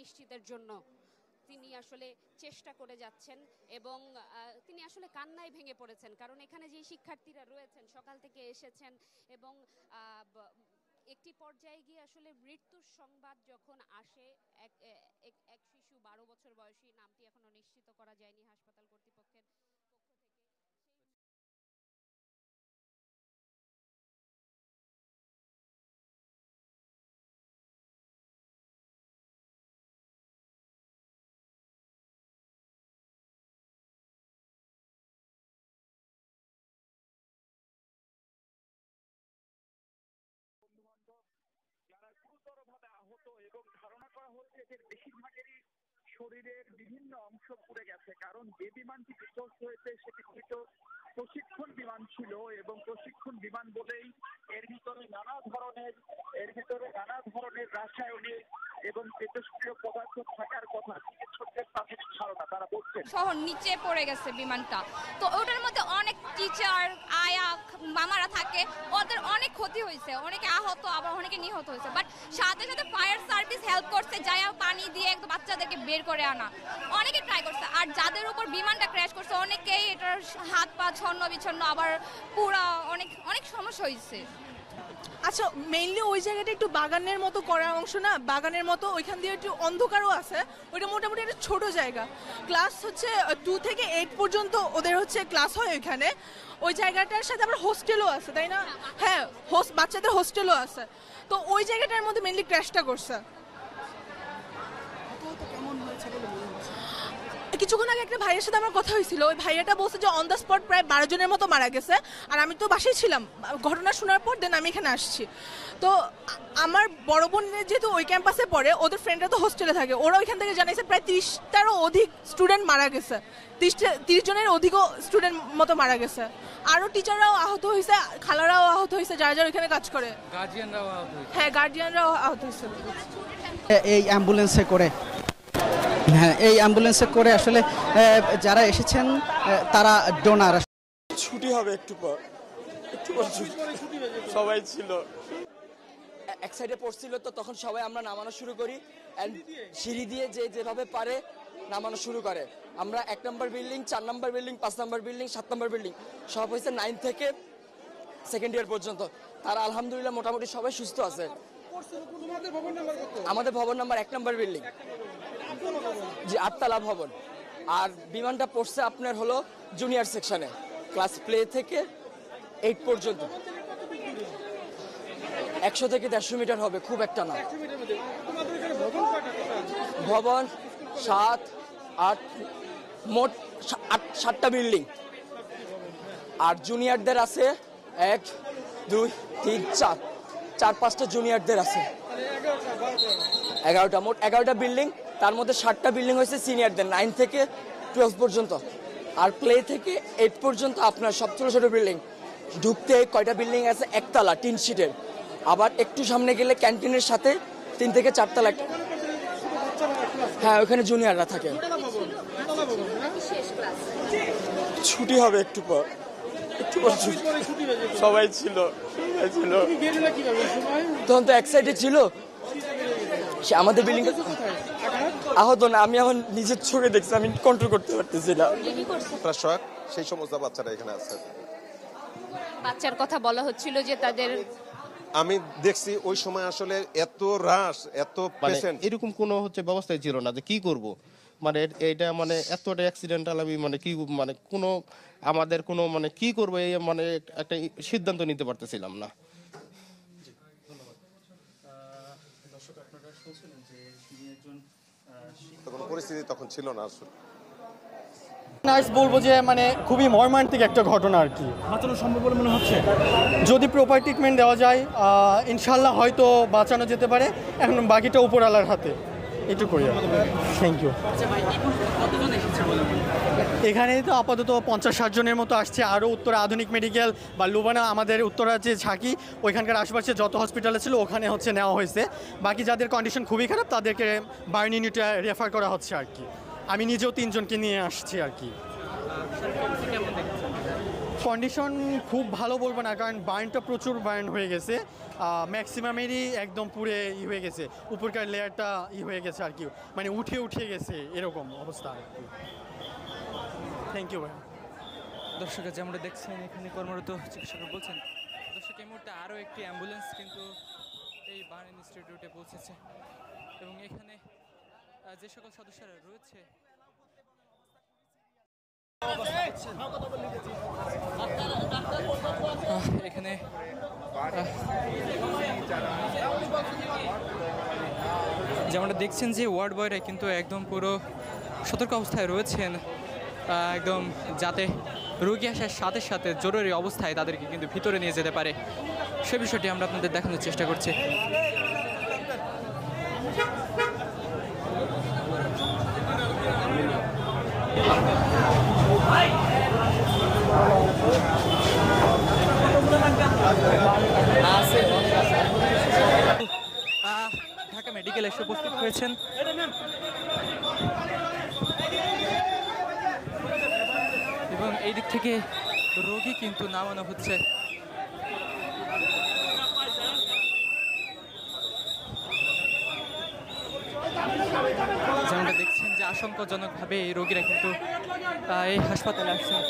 নিশ্চিতের জন্য তিনি আসলে চেষ্টা করে যাচ্ছেন এবং তিনি আসলে কান্নায় ভেঙে পড়েছেন, কারণ এখানে যে শিক্ষার্থীরা রয়েছেন সকাল থেকে এসেছেন এবং একটি পর্যায়ে গিয়ে আসলে মৃত্যুর সংবাদ যখন আসে, এক শিশু 12 বছর বয়সী, নামটি এখনো নিশ্চিত করা যায়নি হাসপাতাল কর্তৃপক্ষের পক্ষ থেকে। যারা গুরুতরভাবে আহত এবং ধারণা করা হচ্ছে যে বেশিরভাগেরই শরীরের বিভিন্ন অংশ পুড়ে গেছে, কারণ যে বিমানটি বিধ্বস্ত হয়েছে সেটি মূলত প্রশিক্ষণ বিমান ছিল এবং প্রশিক্ষণ বিমান বলেই এর ভিতরে নানা ধরনের রাসায়নিক এবং তেজস্ক্রিয় পদার্থ থাকার কথা চিকিৎসকদের প্রাথমিক ধারণা। তারা বলছেন শহর নিচে পড়ে গেছে বিমানটা, তো ওটার মধ্যে অনেক টিচার আয়া মামারা থাকে, ওদের অনেক ক্ষতি হয়েছে, অনেকে আহত আবার অনেকে নিহত হয়েছে। বাট সাথে সাথে ফায়ার সার্ভিস হেল্প করছে, যাই পানি দিয়ে একদম বাচ্চাদেরকে বের করে আনা, অনেকে ট্রাই করছে। আর যাদের উপর বিমানটা ক্র্যাশ করছে অনেকেই এটার হাত পা ছন্ন বিছন্ন, আবার পুরা অনেক সমস্যা হয়েছে। আচ্ছা, মেইনলি ওই জায়গাটা একটু বাগানের মতো করা অংশ না, বাগানের মতো, ওইখান দিয়ে একটু অন্ধকারও আছে। ওইটা মোটামুটি একটা ছোট জায়গা, ক্লাস হচ্ছে 2 থেকে 8 পর্যন্ত ওদের হচ্ছে ক্লাস হয় ওইখানে। ওই জায়গাটার সাথে আবার হোস্টেলও আছে, তাই না? হ্যাঁ, বাচ্চাদের হোস্টেলও আছে। তো ওই জায়গাটার মধ্যে মেইনলি ক্র্যাশটা করছে। কিছুক্ষণ আগে একটা ভাইয়ের সাথে আমার কথা হয়েছিল, ওই ভাইয়াটা বলছে যে অন দ্য স্পট প্রায় 12 জনের মতো মারা গেছে। আর আমি তো বাসায় ছিলাম, ঘটনা শোনার পর দেন আমি এখানে আসছি। তো আমার বড় বোনের যেহেতু ওই ক্যাম্পাসে পড়ে, ওদের ফ্রেন্ডরা তো হোস্টেলে থাকে, ওরা ওইখান থেকে জানাইছে প্রায় 30টারও অধিক স্টুডেন্ট মারা গেছে, 30 জনের অধিকও স্টুডেন্ট মতো মারা গেছে। আরও টিচাররাও আহত হয়েছে, খালারাও আহত হয়েছে, যারা যারা ওইখানে কাজ করে, হ্যাঁ গার্জিয়ানরাও আহত হয়েছে। এই অ্যাম্বুলেন্সে করে এই অ্যাম্বুলেন্সে করে আসলে যারা এসেছেন তারা ডোনার। ছুটি হবে একটু পর সবাই ছিল এক সাইডে পড়ছিল, তো তখন সবাই আমরা নামানো শুরু করি, সিঁড়ি দিয়ে যেভাবে পারে নামানো শুরু করে। আমরা 1 নম্বর বিল্ডিং, 4 নম্বর বিল্ডিং, 5 নম্বর বিল্ডিং, 7 নম্বর বিল্ডিং, সব হয়েছে 9 থেকে 2nd ইয়ার পর্যন্ত। তারা আলহামদুলিল্লাহ মোটামুটি সবাই সুস্থ আছে। আমাদের ভবন নাম্বার 1 নম্বর বিল্ডিং, জি 8তলা ভবন। আর বিমানটা পড়ছে আপনার হলো জুনিয়র সেকশনে, ক্লাস প্লে থেকে 8 পর্যন্ত। 100 থেকে 150 মিটার হবে, খুব একটা না। ভবন 7, 8, মোট 7টা বিল্ডিং। আর জুনিয়রদের আছে 1, 2, 3, 4-5টা জুনিয়রদের আছে, 11টা, মোট 11টা বিল্ডিং। তার মধ্যে 7টা বিল্ডিং হয়েছে সিনিয়রদের, 9 থেকে 12 পর্যন্ত। আর প্লে থেকে 8 পর্যন্ত আপনার সব ছোট ছোট বিল্ডিং। ঢুকতে কয়টা বিল্ডিং আছে, 1তলা টিন শিটের। আবার একটু সামনে গেলে ক্যান্টিনের সাথে 3 থেকে 4 তলা, হ্যাঁ ওখানে জুনিয়ররা থাকে। ছুটি হবে একটু পর সবাই ছিল তখন তো এক সাইডে ছিল, সে আমাদের বিল্ডিং আহত না, আমি এখন নিজের চোখে দেখছি, আমি কন্ট্রোল করতে পারতেছি না। সেই সমস্ত বাচ্চারা এখানে আছে। বাচ্চার কথা বলা হচ্ছিল যে তাদের, আমি দেখছি ওই সময় আসলে এত রাশ, এত পেশেন্ট, এরকম কোনো ব্যবস্থাই ছিল না যে কি করব। এইটা এতটা অ্যাক্সিডেন্টাল, আমি কি কোনো আমাদের কোনো কি করবো এই একটা সিদ্ধান্ত নিতে পারতেছিলাম না। কোনো পরিস্থিতি তখন ছিল না আসলে। বলবো যে খুবই মর্মান্তিক একটা ঘটনা আর কি। বাঁচানো সম্ভব বলে মনে হচ্ছে, যদি প্রপার ট্রিটমেন্ট দেওয়া যায় ইনশাল্লাহ হয়তো বাঁচানো যেতে পারে। এখন বাকিটা উপরওয়ালার হাতে, এটুকুই। Thank you. এখানে তো আপাতত 50-60 জনের মতো আসছে। আরও উত্তরা আধুনিক মেডিকেল বা লুবানা, আমাদের উত্তরা যে ঝাঁকি, ওইখানকার আশেপাশে যত হসপিটালে ছিল ওখানে নেওয়া হয়েছে। বাকি যাদের কন্ডিশন খুবই খারাপ তাদেরকে বার্ন ইউনিটে রেফার করা হচ্ছে আর কি। আমি নিজেও 3 জনকে নিয়ে আসছি আর কি। কন্ডিশন খুব ভালো বলবো না, কারণ বার্নটা প্রচুর বার্ন হয়ে গেছে, ম্যাক্সিমামেরই একদম পুরে হয়ে গেছে, উপরকার লেয়ারটা হয়ে গেছে আর কি, মানে উঠে গেছে এরকম অবস্থা আর কি। থ্যাংক ইউ ভাই। দর্শক যেমনটা দেখছেন এখানে কর্মরত চিকিৎসকরা বলছেন, দর্শক এই মুহূর্তে আরও একটি অ্যাম্বুলেন্স কিন্তু এই বার্ন ইনস্টিটিউটে পৌঁছেছে এবং এখানে যে সকল সদস্যরা রয়েছে এখানে যেমনটা দেখছেন যে ওয়ার্ড বয়রা কিন্তু একদম পুরো সতর্ক অবস্থায় রয়েছেন, একদম যাতে রোগী আসার সাথে সাথে জরুরি অবস্থায় তাদেরকে কিন্তু ভিতরে নিয়ে যেতে পারে সে বিষয়টি আমরা আপনাদের দেখানোর চেষ্টা করছি। ঢাকা মেডিকেল এসে উপস্থিত হয়েছেন এবং এই দিক থেকে রোগী কিন্তু নামানো হচ্ছে। যেমনটা দেখছেন যে আশঙ্কাজনকভাবে এই রোগীরা কিন্তু এই হাসপাতালে আসছেন।